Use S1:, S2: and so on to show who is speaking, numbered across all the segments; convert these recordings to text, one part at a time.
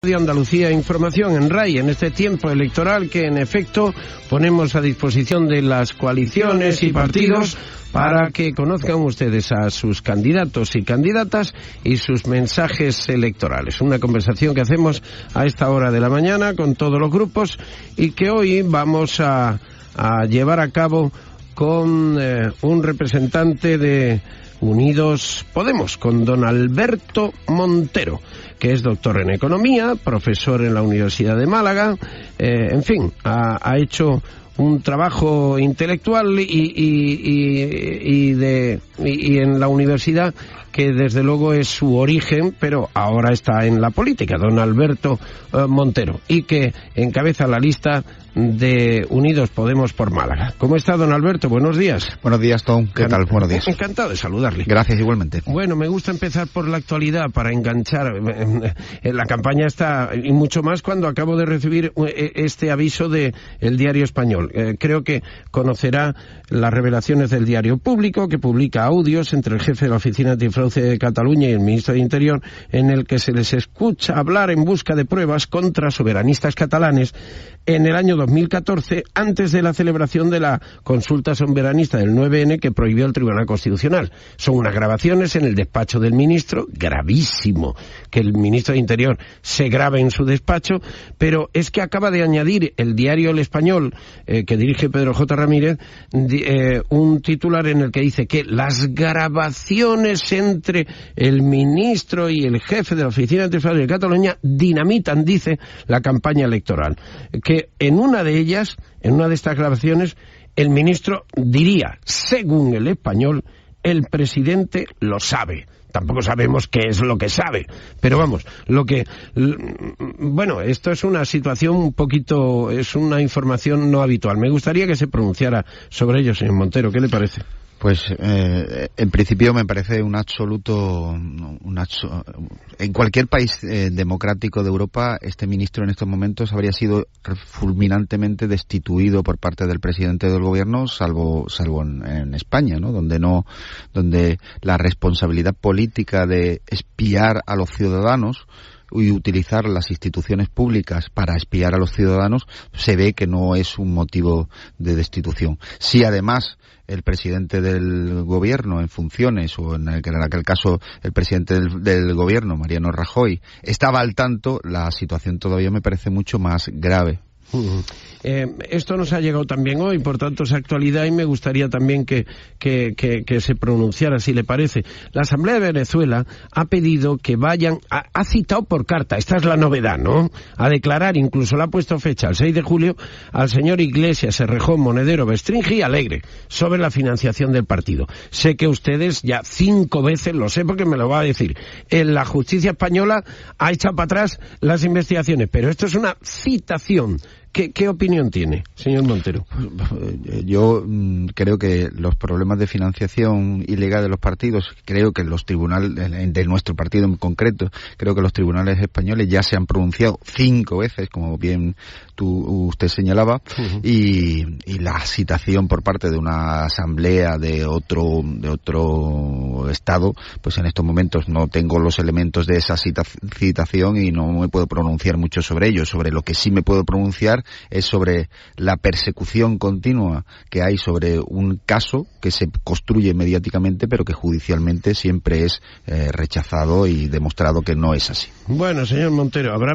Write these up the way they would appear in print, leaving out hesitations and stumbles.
S1: Radio Andalucía Información en RAI, en este tiempo electoral que en efecto ponemos a disposición de las coaliciones y partidos para que conozcan ustedes a sus candidatos y candidatas y sus mensajes electorales. Una conversación que hacemos a esta hora de la mañana con todos los grupos y que hoy vamos a llevar a cabo con un representante de Unidos Podemos, con don Alberto Montero, que es doctor en Economía, profesor en la Universidad de Málaga, en fin, ha hecho un trabajo intelectual y en la universidad que desde luego es su origen, pero ahora está en la política, don Alberto Montero, y que encabeza la lista de Unidos Podemos por Málaga. ¿Cómo está, don Alberto? Buenos días.
S2: Buenos días, Tom. ¿Qué tal? Buenos días.
S1: Encantado de saludarle.
S2: Gracias, igualmente.
S1: Bueno, me gusta empezar por la actualidad para enganchar. La campaña está, y mucho más cuando acabo de recibir este aviso de El Diario Español. Creo que conocerá las revelaciones del Diario Público, que publica audios entre el jefe de la Oficina Antifraude de Cataluña y el ministro de Interior, en el que se les escucha hablar en busca de pruebas contra soberanistas catalanes en el año 2014, antes de la celebración de la consulta soberanista del 9N que prohibió el Tribunal Constitucional. Son unas grabaciones en el despacho del ministro, gravísimo que el ministro de Interior se grabe en su despacho, pero es que acaba de añadir el diario El Español, que dirige Pedro J. Ramírez, un titular en el que dice que las grabaciones entre el ministro y el jefe de la Oficina Antifraude de Cataluña dinamitan, dice, la campaña electoral. Que en una de ellas, en una de estas grabaciones, el ministro diría, según El Español, el presidente lo sabe. Tampoco sabemos qué es lo que sabe, pero vamos, bueno, esto es una situación un poquito, es una información no habitual. Me gustaría que se pronunciara sobre ello, señor Montero, ¿qué le parece?
S2: Pues en principio me parece un absoluto, en cualquier país democrático de Europa, este ministro en estos momentos habría sido fulminantemente destituido por parte del presidente del gobierno, salvo en España, ¿no? Donde la responsabilidad política de espiar a los ciudadanos y utilizar las instituciones públicas para espiar a los ciudadanos se ve que no es un motivo de destitución. Si además el presidente del gobierno en funciones, o en aquel caso el presidente del gobierno, Mariano Rajoy, estaba al tanto, la situación todavía me parece mucho más grave.
S1: Esto nos ha llegado también hoy, por tanto es actualidad y me gustaría también que se pronunciara, si le parece. La Asamblea de Venezuela ha pedido que vayan, ha citado por carta, esta es la novedad, ¿no?, a declarar, incluso le ha puesto fecha, el 6 de julio, al señor Iglesias, Errejón, Monedero, Bestringe y Alegre, sobre la financiación del partido. Sé que ustedes ya 5 veces, lo sé porque me lo va a decir, en la justicia española ha echado para atrás las investigaciones, pero esto es una citación. ¿Qué opinión tiene, señor Montero?
S2: Yo creo que los problemas de financiación ilegal de los partidos, creo que los tribunales, de nuestro partido en concreto, creo que los tribunales españoles ya se han pronunciado 5 veces, como bien usted señalaba, y la citación por parte de una asamblea de otro estado, pues en estos momentos no tengo los elementos de esa citación y no me puedo pronunciar mucho sobre ello. Sobre lo que sí me puedo pronunciar es sobre la persecución continua que hay sobre un caso que se construye mediáticamente, pero que judicialmente siempre es rechazado y demostrado que no es así.
S1: Bueno, señor Montero, habrá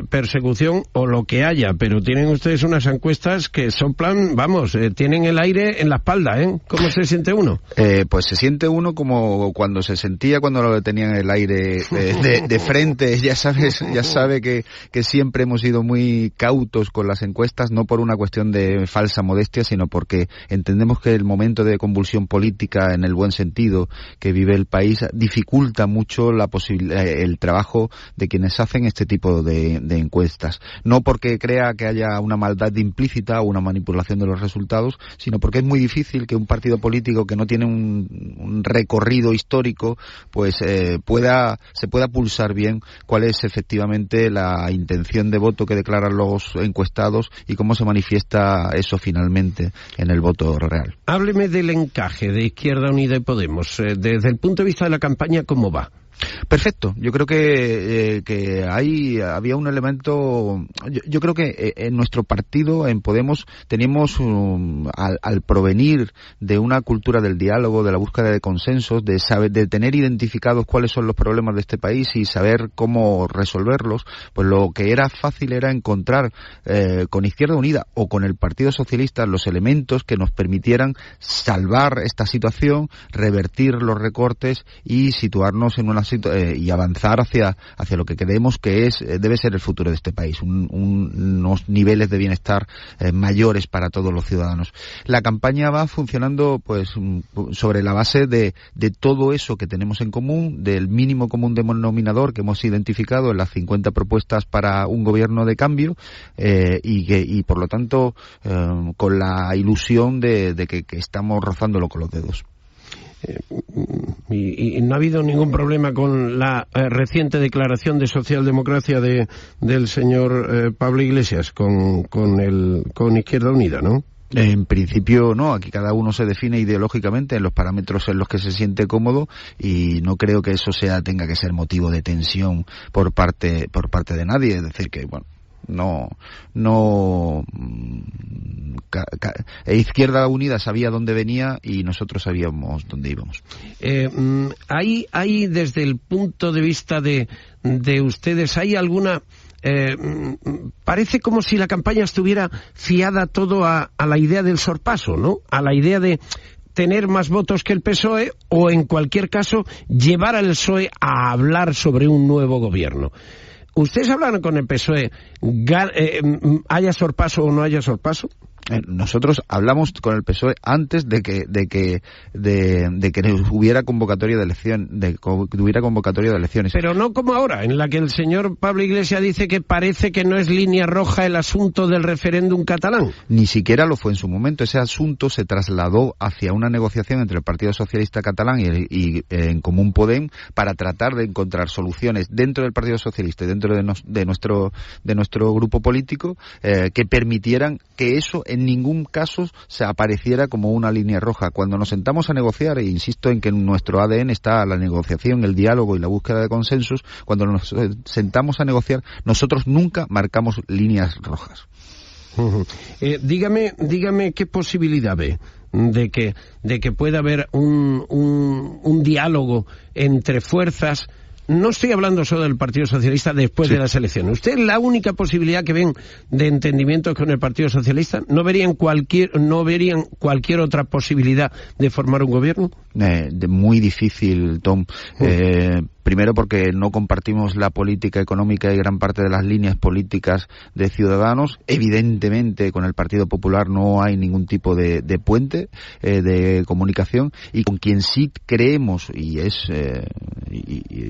S1: persecución o lo que haya, pero tienen ustedes unas encuestas que soplan, vamos, tienen el aire en la espalda, ¿eh? ¿Cómo se siente uno?
S2: Pues se siente uno como cuando se sentía cuando lo tenían el aire de frente. Ya sabe que siempre hemos sido muy cautos con las encuestas, no por una cuestión de falsa modestia, sino porque entendemos que el momento de convulsión política, en el buen sentido, que vive el país, dificulta mucho el trabajo de quienes hacen este tipo de encuestas. No porque crea que haya una maldad implícita o una manipulación de los resultados, sino porque es muy difícil que un partido político que no tiene un recorrido histórico, pues se pueda pulsar bien cuál es efectivamente la intención de voto que declaran los encuestados y cómo se manifiesta eso finalmente en el voto real.
S1: Hábleme del encaje de Izquierda Unida y Podemos. Desde el punto de vista de la campaña, ¿cómo va?
S2: Perfecto. Yo creo que había un elemento. Yo creo que en nuestro partido, en Podemos, teníamos al provenir de una cultura del diálogo, de la búsqueda de consensos, de tener identificados cuáles son los problemas de este país y saber cómo resolverlos, pues lo que era fácil era encontrar con Izquierda Unida o con el Partido Socialista los elementos que nos permitieran salvar esta situación, revertir los recortes y situarnos en una y avanzar hacia lo que creemos que debe ser el futuro de este país, unos niveles de bienestar mayores para todos los ciudadanos. La campaña va funcionando pues sobre la base de todo eso que tenemos en común, del mínimo común denominador que hemos identificado en las 50 propuestas para un gobierno de cambio, y por lo tanto con la ilusión de que estamos rozándolo con los dedos.
S1: Y no ha habido ningún problema con la reciente declaración de socialdemocracia del señor Pablo Iglesias con Izquierda Unida, ¿no?
S2: En principio no, aquí cada uno se define ideológicamente en los parámetros en los que se siente cómodo y no creo que eso tenga que ser motivo de tensión por parte de nadie. Es decir que, bueno, Izquierda Unida sabía dónde venía y nosotros sabíamos dónde íbamos.
S1: Hay desde el punto de vista de ustedes, ¿hay alguna... parece como si la campaña estuviera fiada todo a la idea del sorpaso, ¿no? A la idea de tener más votos que el PSOE o, en cualquier caso, llevar al PSOE a hablar sobre un nuevo gobierno. ¿Ustedes hablaron con el PSOE, haya sorpaso o no haya sorpaso?
S2: Nosotros hablamos con el PSOE antes de que hubiera convocatoria de elecciones,
S1: Pero no como ahora, en la que el señor Pablo Iglesias dice que parece que no es línea roja el asunto del referéndum catalán.
S2: Ni siquiera lo fue en su momento. Ese asunto se trasladó hacia una negociación entre el Partido Socialista catalán y en Común Podem para tratar de encontrar soluciones dentro del Partido Socialista y dentro de nuestro grupo político que permitieran que eso en ningún caso se apareciera como una línea roja. Cuando nos sentamos a negociar, e insisto en que en nuestro ADN está la negociación, el diálogo y la búsqueda de consensos, cuando nos sentamos a negociar, nosotros nunca marcamos líneas rojas.
S1: Dígame qué posibilidad ve de que pueda haber un diálogo entre fuerzas. No estoy hablando solo del Partido Socialista después de las elecciones. ¿Usted la única posibilidad que ven de entendimiento con el Partido Socialista? ¿No verían cualquier otra posibilidad de formar un gobierno?
S2: Muy difícil, Tom. Primero porque no compartimos la política económica y gran parte de las líneas políticas de Ciudadanos. Evidentemente con el Partido Popular no hay ningún tipo de puente de comunicación, y con quien sí creemos, y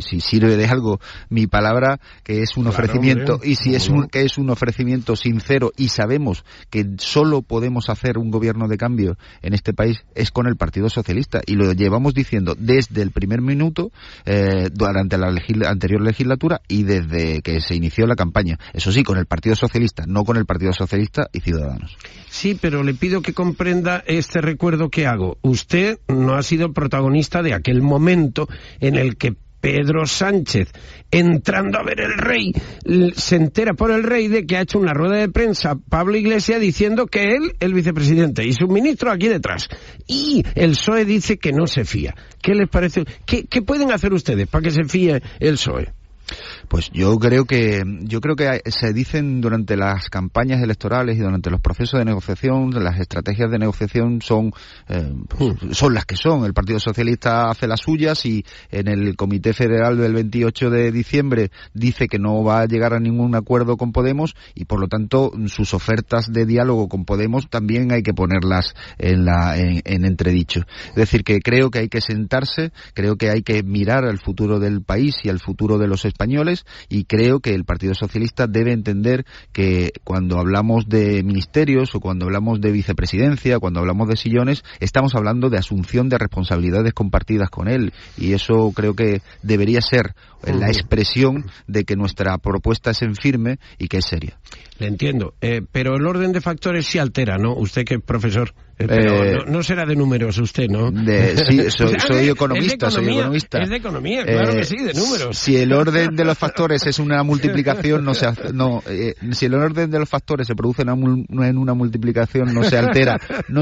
S2: si sirve de algo mi palabra, que es un ofrecimiento, hombre, y si que es un ofrecimiento sincero, y sabemos que solo podemos hacer un gobierno de cambio en este país, es con el Partido Socialista, y lo llevamos diciendo desde el primer minuto, durante la anterior legislatura y desde que se inició la campaña. Eso sí, con el Partido Socialista, no con el Partido Socialista y Ciudadanos.
S1: Sí, pero le pido que comprenda este recuerdo que hago. Usted no ha sido protagonista de aquel momento en el que Pedro Sánchez, entrando a ver el rey, se entera por el rey de que ha hecho una rueda de prensa Pablo Iglesias diciendo que él, el vicepresidente, y su ministro aquí detrás. Y el PSOE dice que no se fía. ¿Qué les parece? ¿Qué pueden hacer ustedes para que se fíe el PSOE?
S2: Pues yo creo que se dicen durante las campañas electorales y durante los procesos de negociación, las estrategias de negociación son las que son. El Partido Socialista hace las suyas y en el Comité Federal del 28 de diciembre dice que no va a llegar a ningún acuerdo con Podemos, y por lo tanto sus ofertas de diálogo con Podemos también hay que ponerlas en entredicho. Es decir, que creo que hay que sentarse, creo que hay que mirar al futuro del país y al futuro de los españoles, y creo que el Partido Socialista debe entender que cuando hablamos de ministerios o cuando hablamos de vicepresidencia, cuando hablamos de sillones, estamos hablando de asunción de responsabilidades compartidas con él, y eso creo que debería ser la expresión de que nuestra propuesta es en firme y que es seria.
S1: Le entiendo. Pero el orden de factores sí altera, ¿no? Usted que es profesor. Pero no será de números usted, ¿no?
S2: Sí, soy economista.
S1: Es de economía, claro que sí, de números.
S2: Si el orden de los factores es una multiplicación, si el orden de los factores se produce en una multiplicación, no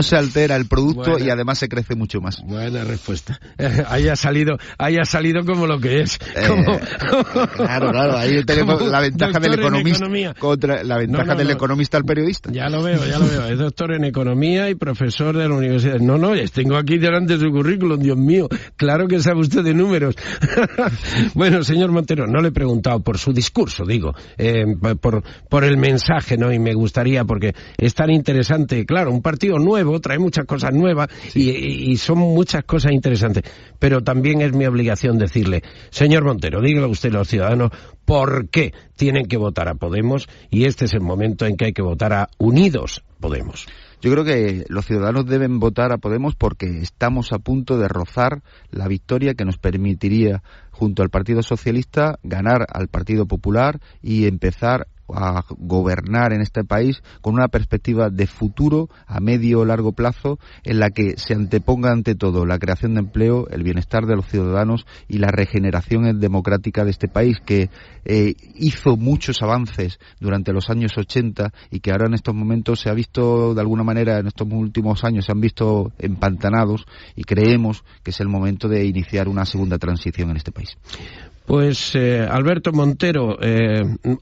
S2: se altera el producto y además se crece mucho más.
S1: Buena respuesta. Haya salido como lo que es.
S2: Claro, ahí tenemos la ventaja del economista contra la ventaja del economista al periodista.
S1: Ya lo veo. Es doctor en economía y profesor de la universidad. No, tengo aquí delante su currículum, Dios mío. Claro que sabe usted de números. Bueno, señor Montero, no le he preguntado por su discurso, digo, por el mensaje, ¿no? Y me gustaría, porque es tan interesante, claro, un partido nuevo trae muchas cosas nuevas y son muchas cosas interesantes, pero también es mi obligación decirle, señor Montero, dígale usted a los ciudadanos por qué tienen que votar a Podemos, y este es el momento en que hay que votar a Unidos Podemos.
S2: Yo creo que los ciudadanos deben votar a Podemos porque estamos a punto de rozar la victoria que nos permitiría, junto al Partido Socialista, ganar al Partido Popular y empezar a gobernar en este país con una perspectiva de futuro a medio o largo plazo, en la que se anteponga ante todo la creación de empleo, el bienestar de los ciudadanos y la regeneración democrática de este país, que hizo muchos avances durante los años 80 y que ahora en estos momentos se ha visto, de alguna manera, en estos últimos años se han visto empantanados, y creemos que es el momento de iniciar una segunda transición en este país.
S1: Pues Alberto Montero,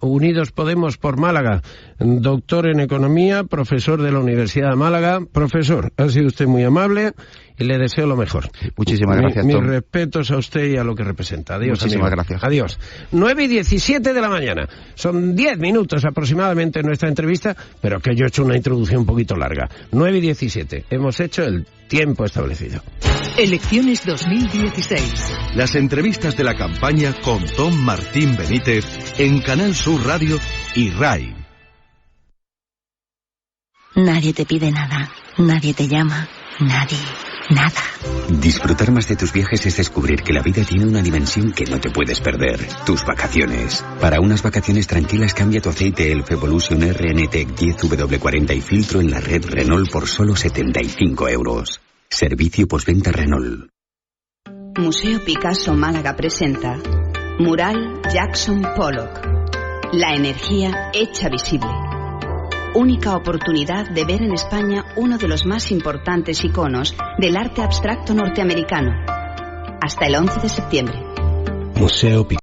S1: Unidos Podemos por Málaga, doctor en Economía, profesor de la Universidad de Málaga. Profesor, ha sido usted muy amable y le deseo lo mejor.
S2: Muchísimas gracias, Tom.
S1: Mis respetos a usted y a lo que representa. Adiós,
S2: muchísimas
S1: amigo.
S2: Gracias.
S1: Adiós. 9:17 de la mañana. Son 10 minutos aproximadamente en nuestra entrevista, pero que yo he hecho una introducción un poquito larga. 9:17. Hemos hecho el tiempo establecido.
S3: Elecciones 2016.
S4: Las entrevistas de la campaña con Tom Martín Benítez en Canal Sur Radio y RAI.
S5: Nadie te pide nada, nadie te llama, nadie, nada.
S6: Disfrutar más de tus viajes es descubrir que la vida tiene una dimensión que no te puedes perder. Tus vacaciones. Para unas vacaciones tranquilas, cambia tu aceite Elf Evolution RNTEC 10W40 y filtro en la red Renault por solo 75 €. Servicio postventa Renault.
S7: Museo Picasso Málaga presenta Mural Jackson Pollock. La energía hecha visible. Única oportunidad de ver en España uno de los más importantes iconos del arte abstracto norteamericano. Hasta el 11 de septiembre.
S1: Museo Picasso.